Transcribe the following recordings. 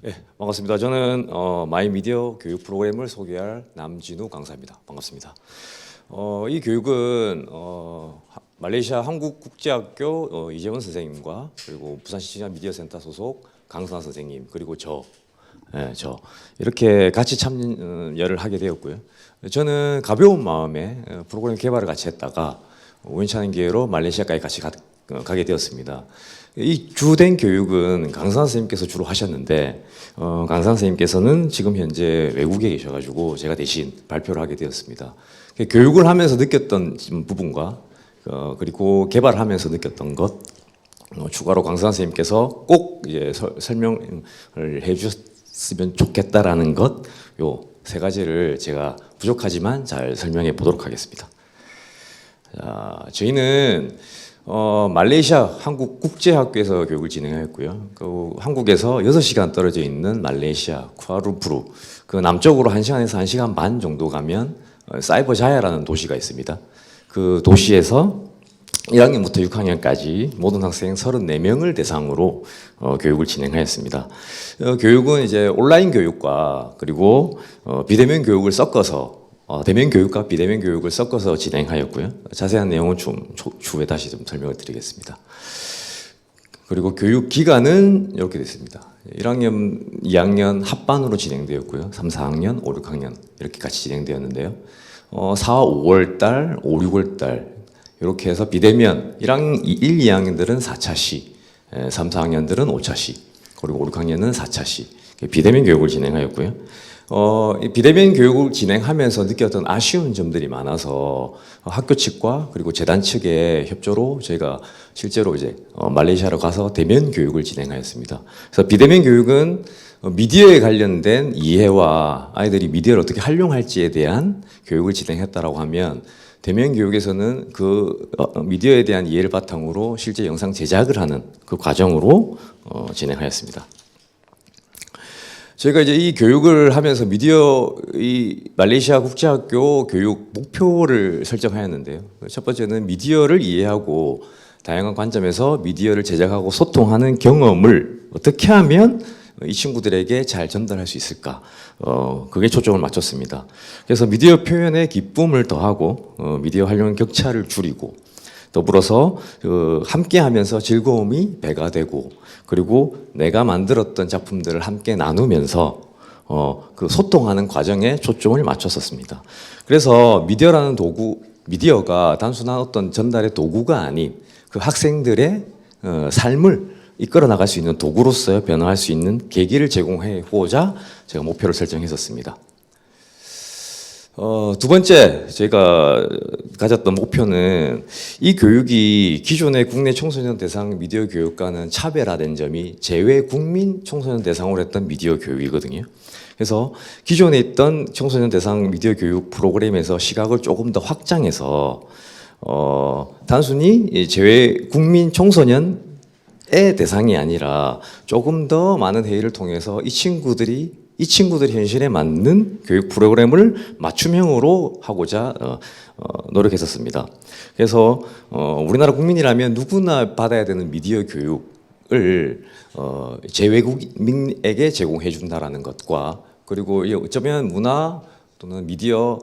네, 반갑습니다. 저는 마이미디어 교육 프로그램을 소개할 남진우 강사입니다. 반갑습니다. 이 교육은 말레이시아 한국국제학교 이재원 선생님과 그리고 부산시청자 미디어센터 소속 강선아 선생님 그리고 저 이렇게 같이 참여를 하게 되었고요. 저는 가벼운 마음에 프로그램 개발을 같이 했다가 우연찮은 기회로 말레이시아까지 같이 가게 되었습니다. 이 주된 교육은 강선 선생님께서 주로 하셨는데 강선 선생님께서는 지금 현재 외국에 계셔가지고 제가 대신 발표를 하게 되었습니다. 교육을 하면서 느꼈던 부분과 그리고 개발하면서 느꼈던 것 추가로 강선 선생님께서 꼭 이제 설명을 해주셨으면 좋겠다라는 것 요 세 가지를 제가 부족하지만 잘 설명해 보도록 하겠습니다. 자, 저희는 말레이시아 한국국제학교에서 교육을 진행하였고요. 그 한국에서 6시간 떨어져 있는 말레이시아 쿠알룸푸르 그 남쪽으로 1시간에서 1시간 반 정도 가면 사이버자야라는 도시가 있습니다. 그 도시에서 1학년부터 6학년까지 모든 학생 34명을 대상으로 교육을 진행하였습니다. 교육은 이제 온라인 교육과 그리고 비대면 교육을 섞어서 대면 교육과 비대면 교육을 섞어서 진행하였고요. 자세한 내용은 추후에 다시 좀 설명을 드리겠습니다. 그리고 교육 기간은 이렇게 됐습니다. 1학년, 2학년 합반으로 진행되었고요. 3, 4학년, 5, 6학년 이렇게 같이 진행되었는데요. 4, 5월 달, 5, 6월 달 이렇게 해서 비대면 1, 2학년들은 4차시, 3, 4학년들은 5차시, 그리고 5, 6학년은 4차시 비대면 교육을 진행하였고요. 비대면 교육을 진행하면서 느꼈던 아쉬운 점들이 많아서 학교 측과 그리고 재단 측의 협조로 저희가 실제로 이제 말레이시아로 가서 대면 교육을 진행하였습니다. 그래서 비대면 교육은 미디어에 관련된 이해와 아이들이 미디어를 어떻게 활용할지에 대한 교육을 진행했다라고 하면 대면 교육에서는 그 미디어에 대한 이해를 바탕으로 실제 영상 제작을 하는 그 과정으로 진행하였습니다. 저희가 이제 이 교육을 하면서 이 말레이시아 국제학교 교육 목표를 설정하였는데요. 첫 번째는 미디어를 이해하고 다양한 관점에서 미디어를 제작하고 소통하는 경험을 어떻게 하면 이 친구들에게 잘 전달할 수 있을까? 그게 초점을 맞췄습니다. 그래서 미디어 표현에 기쁨을 더하고 미디어 활용 격차를 줄이고 더불어서 함께 하면서 즐거움이 배가 되고 그리고 내가 만들었던 작품들을 함께 나누면서 그 소통하는 과정에 초점을 맞췄었습니다. 그래서 미디어가 단순한 어떤 전달의 도구가 아닌 그 학생들의 삶을 이끌어 나갈 수 있는 도구로서 변화할 수 있는 계기를 제공하고자 제가 목표를 설정했었습니다. 두 번째 제가 가졌던 목표는 이 교육이 기존의 국내 청소년 대상 미디어 교육과는 차별화된 점이 재외 국민 청소년 대상으로 했던 미디어 교육이거든요. 그래서 기존에 있던 청소년 대상 미디어 교육 프로그램에서 시각을 조금 더 확장해서 단순히 재외 국민 청소년의 대상이 아니라 조금 더 많은 회의를 통해서 이 친구들 현실에 맞는 교육 프로그램을 맞춤형으로 하고자 노력했었습니다. 그래서 우리나라 국민이라면 누구나 받아야 되는 미디어 교육을 재외국민에게 제공해 준다라는 것과 그리고 어쩌면 문화 또는 미디어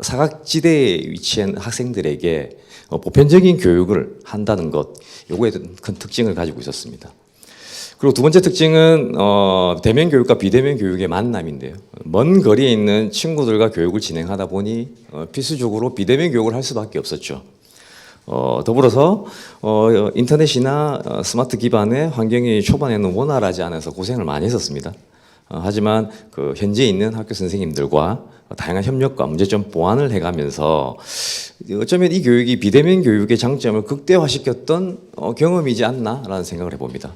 사각지대에 위치한 학생들에게 보편적인 교육을 한다는 것, 요거에 큰 특징을 가지고 있었습니다. 그리고 두 번째 특징은 대면 교육과 비대면 교육의 만남인데요. 먼 거리에 있는 친구들과 교육을 진행하다 보니 필수적으로 비대면 교육을 할 수밖에 없었죠. 더불어서 인터넷이나 스마트 기반의 환경이 초반에는 원활하지 않아서 고생을 많이 했었습니다. 하지만 그 현지에 있는 학교 선생님들과 다양한 협력과 문제점 보완을 해가면서 어쩌면 이 교육이 비대면 교육의 장점을 극대화시켰던 경험이지 않나라는 생각을 해봅니다.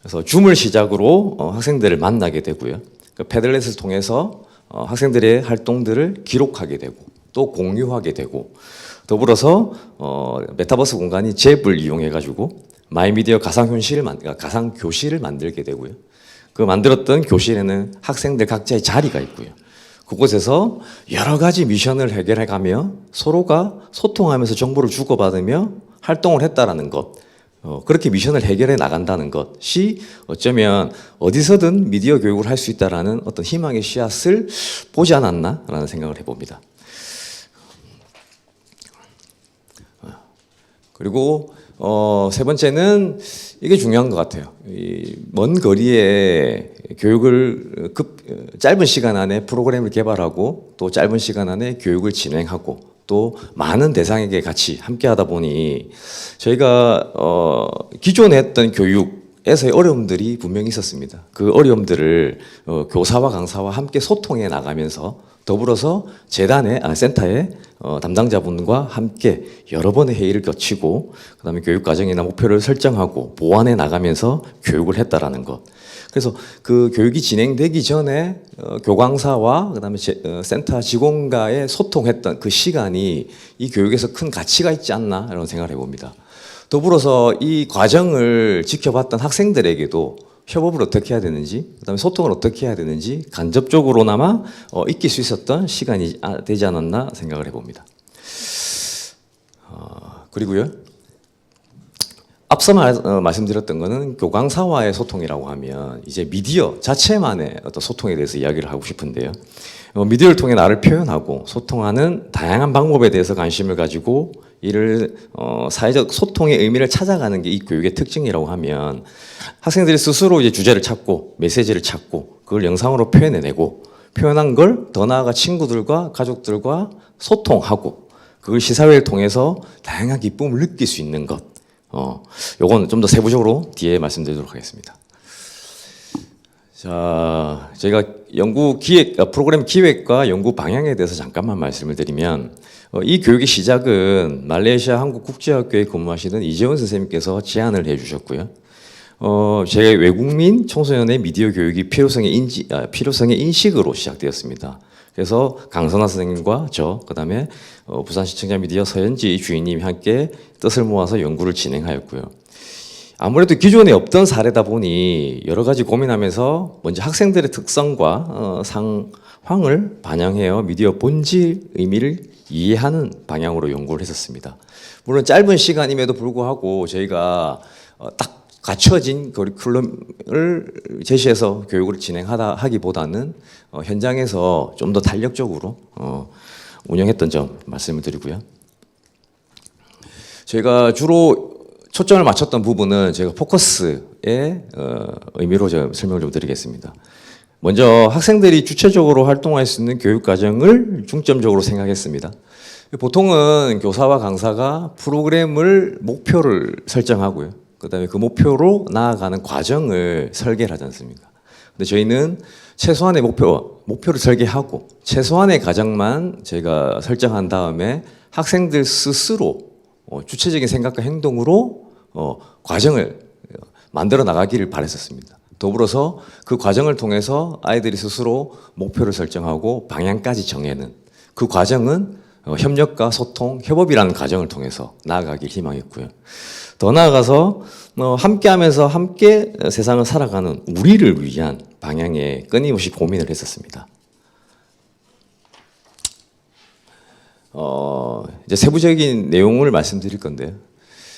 그래서 줌을 시작으로 학생들을 만나게 되고요. 그 패들렛을 통해서 학생들의 활동들을 기록하게 되고 또 공유하게 되고 더불어서 메타버스 공간이 잽을 이용해 가지고 마이미디어 가상교실을 만들게 되고요. 그 만들었던 교실에는 학생들 각자의 자리가 있고요. 그곳에서 여러 가지 미션을 해결해가며 서로가 소통하면서 정보를 주고받으며 활동을 했다라는 것. 그렇게 미션을 해결해 나간다는 것이 어쩌면 어디서든 미디어 교육을 할 수 있다라는 어떤 희망의 씨앗을 보지 않았나라는 생각을 해봅니다. 그리고 세 번째는 이게 중요한 것 같아요. 먼 거리에 교육을 짧은 시간 안에 프로그램을 개발하고 또 짧은 시간 안에 교육을 진행하고 또 많은 대상에게 같이 함께하다 보니 저희가 기존에 했던 교육에서의 어려움들이 분명히 있었습니다. 그 어려움들을 교사와 강사와 함께 소통해 나가면서 더불어서 센터의 담당자분과 함께 여러 번의 회의를 거치고 그다음에 교육 과정이나 목표를 설정하고 보완해 나가면서 교육을 했다라는 것. 그래서 그 교육이 진행되기 전에 교강사와 그다음에 센터 직원과의 소통했던 그 시간이 이 교육에서 큰 가치가 있지 않나 이런 생각을 해봅니다. 더불어서 이 과정을 지켜봤던 학생들에게도 협업을 어떻게 해야 되는지, 그다음에 소통을 어떻게 해야 되는지 간접적으로나마 익힐 수 있었던 시간이 되지 않았나 생각을 해봅니다. 그리고요, 앞서 말씀드렸던 거는 교강사와의 소통이라고 하면 이제 미디어 자체만의 어떤 소통에 대해서 이야기를 하고 싶은데요. 미디어를 통해 나를 표현하고 소통하는 다양한 방법에 대해서 관심을 가지고 이를 사회적 소통의 의미를 찾아가는 게 이 교육의 특징이라고 하면 학생들이 스스로 이제 주제를 찾고 메시지를 찾고 그걸 영상으로 표현해내고 표현한 걸 더 나아가 친구들과 가족들과 소통하고 그걸 시사회를 통해서 다양한 기쁨을 느낄 수 있는 것. 요건 좀 더 세부적으로 뒤에 말씀드리도록 하겠습니다. 자, 저희가 프로그램 기획과 연구 방향에 대해서 잠깐만 말씀을 드리면, 이 교육의 시작은 말레이시아 한국국제학교에 근무하시는 이재원 선생님께서 제안을 해주셨고요. 제 외국민 청소년의 미디어 교육이 필요성의 인식으로 시작되었습니다. 그래서 강선아 선생님과 그다음에 부산시청자 미디어 서현지 주인님이 함께 뜻을 모아서 연구를 진행하였고요. 아무래도 기존에 없던 사례다 보니 여러 가지 고민하면서 먼저 학생들의 특성과 상황을 반영하여 미디어 본질 의미를 이해하는 방향으로 연구를 했었습니다. 물론 짧은 시간임에도 불구하고 저희가 딱 갖춰진 커리큘럼을 제시해서 교육을 하기보다는 현장에서 좀 더 탄력적으로 운영했던 점 말씀을 드리고요. 저희가 주로 초점을 맞췄던 부분은 제가 포커스의 의미로 제가 설명을 좀 드리겠습니다. 먼저 학생들이 주체적으로 활동할 수 있는 교육 과정을 중점적으로 생각했습니다. 보통은 교사와 강사가 목표를 설정하고요. 그다음에 그 목표로 나아가는 과정을 설계를 하지 않습니까? 근데 저희는 최소한의 목표를 설계하고 최소한의 과정만 저희가 설정한 다음에 학생들 스스로 주체적인 생각과 행동으로 과정을 만들어 나가기를 바랬었습니다. 더불어서 그 과정을 통해서 아이들이 스스로 목표를 설정하고 방향까지 정해는 그 과정은 협력과 소통, 협업이라는 과정을 통해서 나아가길 희망했고요. 더 나아가서 함께하면서 함께 세상을 살아가는 우리를 위한 방향에 끊임없이 고민을 했었습니다. 이제 세부적인 내용을 말씀드릴 건데요.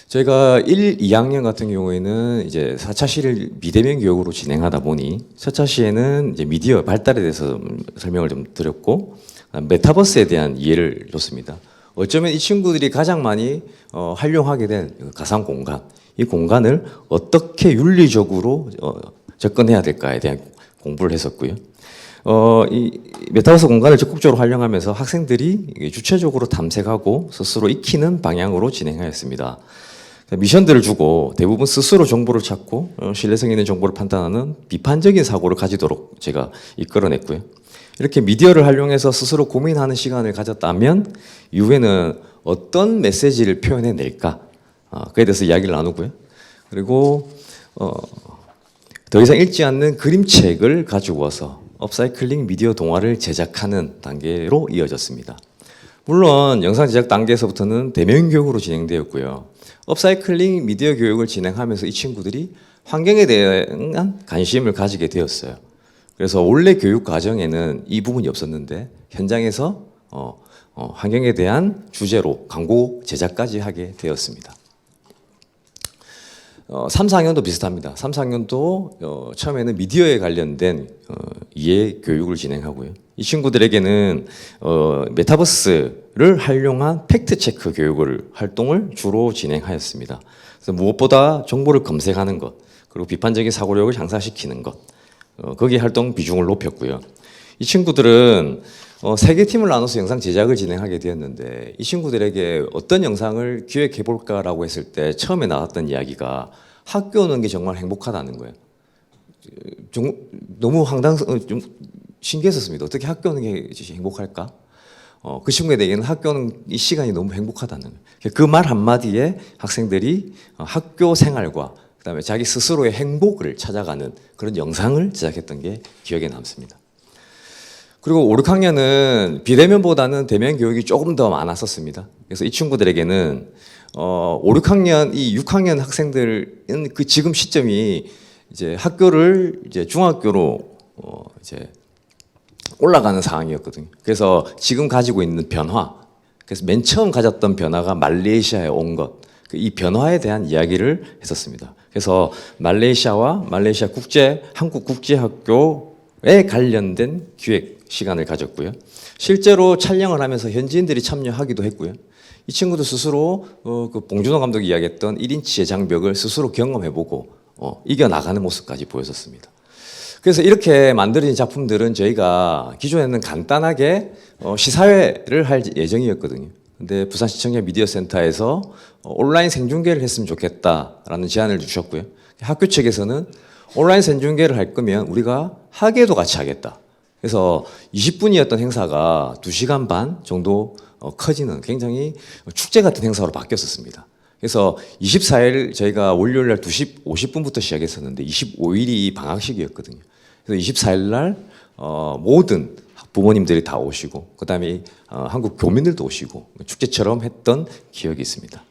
저희가 1, 2학년 같은 경우에는 이제 4차 시를 비대면 교육으로 진행하다 보니 첫 차 시에는 이제 미디어 발달에 대해서 설명을 좀 드렸고 메타버스에 대한 이해를 줬습니다. 어쩌면 이 친구들이 가장 많이 활용하게 된 가상 공간, 이 공간을 어떻게 윤리적으로 접근해야 될까에 대한 공부를 했었고요. 이 메타버스 공간을 적극적으로 활용하면서 학생들이 주체적으로 탐색하고 스스로 익히는 방향으로 진행하였습니다. 미션들을 주고 대부분 스스로 정보를 찾고 신뢰성 있는 정보를 판단하는 비판적인 사고를 가지도록 제가 이끌어냈고요. 이렇게 미디어를 활용해서 스스로 고민하는 시간을 가졌다면 이후에는 어떤 메시지를 표현해낼까 그에 대해서 이야기를 나누고요. 그리고 더 이상 읽지 않는 그림책을 가지고 와서 업사이클링 미디어 동화를 제작하는 단계로 이어졌습니다. 물론 영상 제작 단계에서부터는 대면 교육으로 진행되었고요. 업사이클링 미디어 교육을 진행하면서 이 친구들이 환경에 대한 관심을 가지게 되었어요. 그래서 원래 교육 과정에는 이 부분이 없었는데 현장에서 환경에 대한 주제로 광고 제작까지 하게 되었습니다. 3, 4학년도 비슷합니다. 3, 4학년도 처음에는 미디어에 관련된 이해 교육을 진행하고요. 이 친구들에게는 메타버스를 활용한 팩트 체크 교육을 활동을 주로 진행하였습니다. 그래서 무엇보다 정보를 검색하는 것, 그리고 비판적인 사고력을 향상시키는 것, 거기에 활동 비중을 높였고요. 이 친구들은 3개 팀을 나눠서 영상 제작을 진행하게 되었는데, 이 친구들에게 어떤 영상을 기획해 볼까라고 했을 때 처음에 나왔던 이야기가 학교 오는 게 정말 행복하다는 거예요. 너무 좀 신기했었습니다. 어떻게 학교 오는 게 행복할까? 그 친구에게는 학교 오는 이 시간이 너무 행복하다는 거예요. 그 말 한마디에 학생들이 학교 생활과 그다음에 자기 스스로의 행복을 찾아가는 그런 영상을 제작했던 게 기억에 남습니다. 그리고 5, 6학년은 비대면보다는 대면 교육이 조금 더 많았었습니다. 그래서 이 친구들에게는 5, 6학년, 이 6학년 학생들은 그 지금 시점이 이제 학교를 이제 중학교로 이제 올라가는 상황이었거든요. 그래서 지금 가지고 있는 변화, 그래서 맨 처음 가졌던 변화가 말레이시아에 온 것, 이 변화에 대한 이야기를 했었습니다. 그래서 말레이시아와 말레이시아 한국국제학교에 관련된 기획 시간을 가졌고요. 실제로 촬영을 하면서 현지인들이 참여하기도 했고요. 이 친구도 스스로 그 봉준호 감독이 이야기했던 1인치의 장벽을 스스로 경험해보고 이겨나가는 모습까지 보였었습니다. 그래서 이렇게 만들어진 작품들은 저희가 기존에는 간단하게 시사회를 할 예정이었거든요. 근데 부산시청자 미디어센터에서 온라인 생중계를 했으면 좋겠다라는 제안을 주셨고요. 학교 측에서는 온라인 생중계를 할 거면 우리가 학예도 같이 하겠다. 그래서 20분이었던 행사가 2시간 반 정도 커지는 굉장히 축제 같은 행사로 바뀌었었습니다. 그래서 24일 저희가 월요일 날 2시 50분부터 시작했었는데 25일이 방학식이었거든요. 그래서 24일 날 모든 부모님들이 다 오시고 그다음에 한국 교민들도 오시고 축제처럼 했던 기억이 있습니다.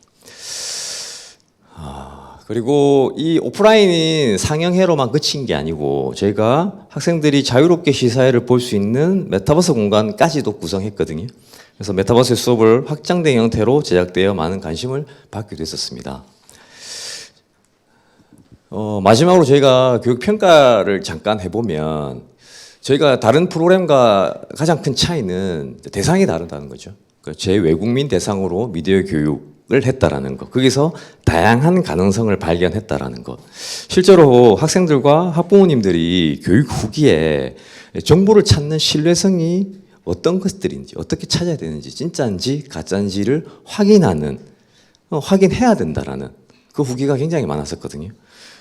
그리고 이 오프라인인 상영회로만 그친 게 아니고 저희가 학생들이 자유롭게 시사회를 볼 수 있는 메타버스 공간까지도 구성했거든요. 그래서 메타버스 수업을 확장된 형태로 제작되어 많은 관심을 받게 됐었습니다. 마지막으로 저희가 교육평가를 잠깐 해보면 저희가 다른 프로그램과 가장 큰 차이는 대상이 다르다는 거죠. 제외국민 대상으로 미디어 교육을 했다라는 것. 거기서 다양한 가능성을 발견했다라는 것. 실제로 학생들과 학부모님들이 교육 후기에 정보를 찾는 신뢰성이 어떤 것들인지, 어떻게 찾아야 되는지, 진짜인지 가짜인지를 확인해야 된다라는 그 후기가 굉장히 많았었거든요.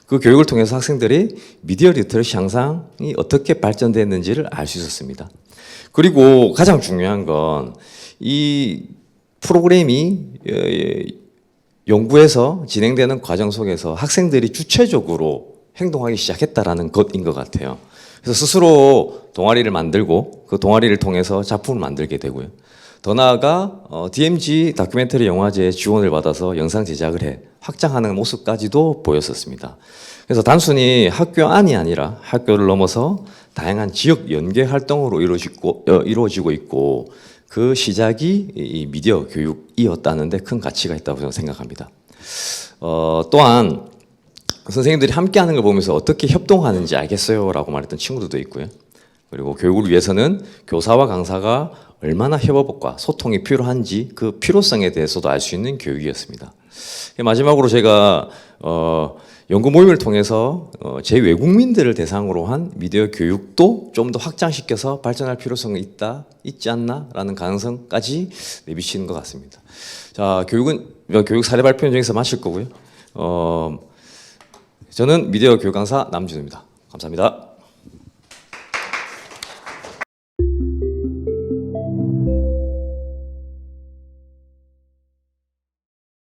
그 교육을 통해서 학생들이 미디어 리터러시 향상이 어떻게 발전됐는지를 알 수 있었습니다. 그리고 가장 중요한 건 이 프로그램이 연구에서 진행되는 과정 속에서 학생들이 주체적으로 행동하기 시작했다라는 것인 것 같아요. 그래서 스스로 동아리를 만들고 그 동아리를 통해서 작품을 만들게 되고요. 더 나아가 DMZ 다큐멘터리 영화제에 지원을 받아서 영상 제작을 해 확장하는 모습까지도 보였었습니다. 그래서 단순히 학교 안이 아니라 학교를 넘어서 다양한 지역 연계 활동으로 이루어지고 있고 그 시작이 이 미디어 교육이었다는 데 큰 가치가 있다고 생각합니다. 또한 선생님들이 함께 하는 걸 보면서 어떻게 협동하는지 알겠어요 라고 말했던 친구들도 있고요. 그리고 교육을 위해서는 교사와 강사가 얼마나 협업과 소통이 필요한지 그 필요성에 대해서도 알 수 있는 교육이었습니다. 마지막으로 제가 연구 모임을 통해서 제외국민들을 대상으로 한 미디어 교육도 좀 더 확장시켜서 발전할 필요성이 있지 않나라는 가능성까지 내비치는 것 같습니다. 자, 교육 사례 발표는 여기서 마칠 거고요. 저는 미디어 교육 강사 남준우입니다. 감사합니다.